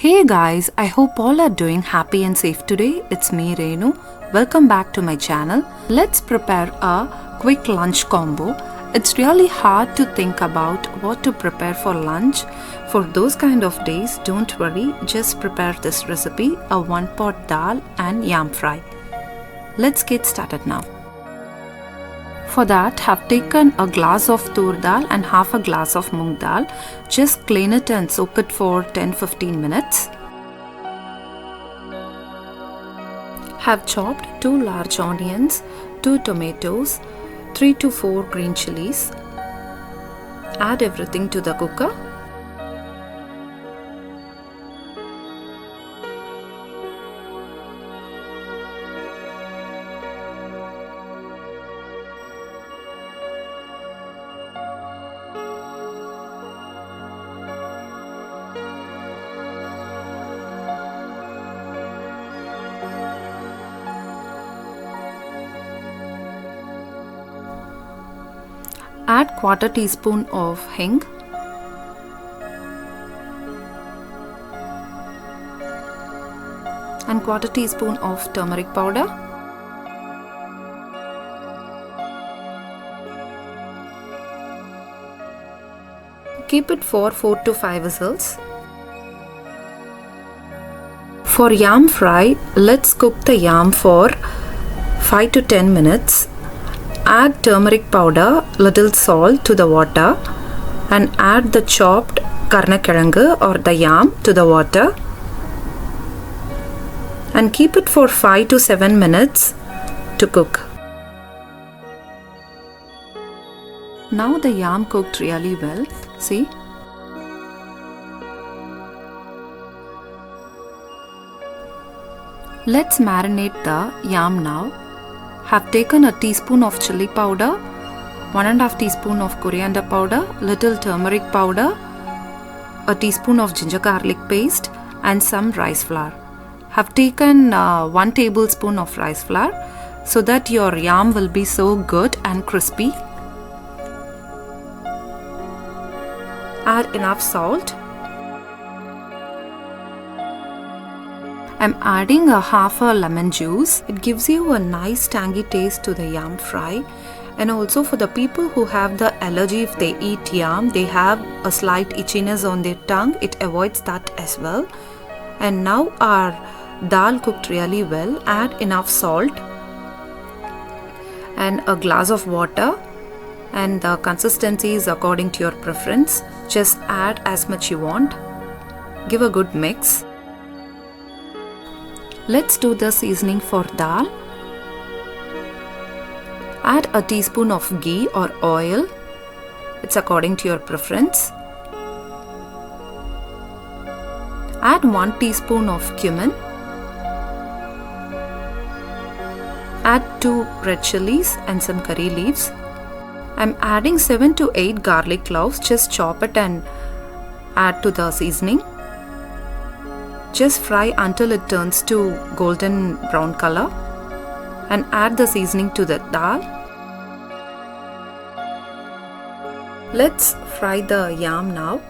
Hey guys, I hope all are doing happy and safe today. It's me Renu. Welcome back to my channel. Let's prepare a quick lunch combo. It's really hard to think about what to prepare for lunch. For those kind of days, don't worry, just prepare this recipe, a one pot dal and yam fry. Let's get started now. For that, have taken a glass of tur dal and half a glass of moong dal. Just clean it and soak it for 10-15 minutes. Have chopped 2 large onions, 2 tomatoes, 3 to 4 green chilies. Add everything to the cooker. Add quarter teaspoon of hing, and quarter teaspoon of turmeric powder. Keep it for 4 to 5 whistles. For yam fry, let's cook the yam for 5 to 10 minutes. Add turmeric powder, little salt to the water, and add the chopped karnakirangu or the yam to the water, and keep it for 5 to 7 minutes to cook. Now the yam cooked really well. See? Let's marinate the yam now. Have taken a teaspoon of chili powder, 1.5 teaspoon of coriander powder, little turmeric powder, a teaspoon of ginger garlic paste, and some rice flour. Have taken 1 tablespoon of rice flour so that your yam will be so good and crispy. Add enough salt. I'm adding a half a lemon juice. It gives you a nice tangy taste to the yam fry, and also for the people who have the allergy, if they eat yam, they have a slight itchiness on their tongue, it avoids that as well. And now our dal cooked really well. Add enough salt and a glass of water, and the consistency is according to your preference. Just add as much you want. Give a good mix. Let's do the seasoning for dal. Add a teaspoon of ghee or oil. It's according to your preference. Add 1 teaspoon of cumin. Add 2 red chilies and some curry leaves. I'm adding 7 to 8 garlic cloves. Just chop it and add to the seasoning. Just fry until it turns to golden brown color, and add the seasoning to the dal. Let's fry the yam now.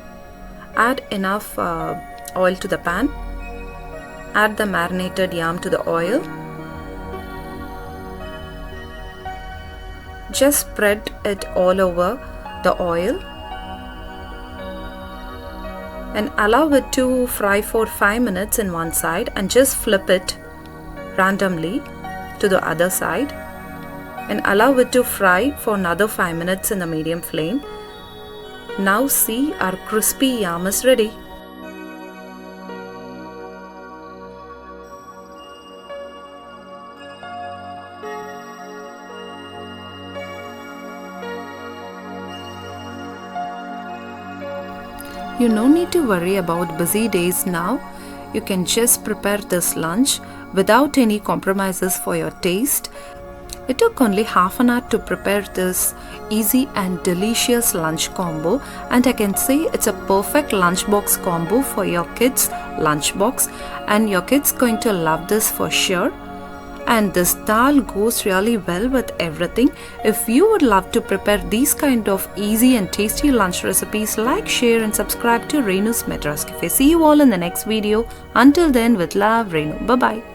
Add enough oil to the pan. Add the marinated yam to the oil. Just spread it all over the oil and allow it to fry for 5 minutes in one side, and just flip it randomly to the other side and allow it to fry for another 5 minutes in the medium flame. Now see, our crispy yam is ready. You no need to worry about busy days now. You can just prepare this lunch without any compromises for your taste. It took only half an hour to prepare this easy and delicious lunch combo, and I can say it's a perfect lunchbox combo for your kids' lunchbox, and your kids going to love this for sure. and this dal goes really well with everything. If you would love to prepare these kind of easy and tasty lunch recipes, like, share and subscribe to Renu's Madras Cafe. See you all in the next video. Until then, with love, Renu. Bye bye.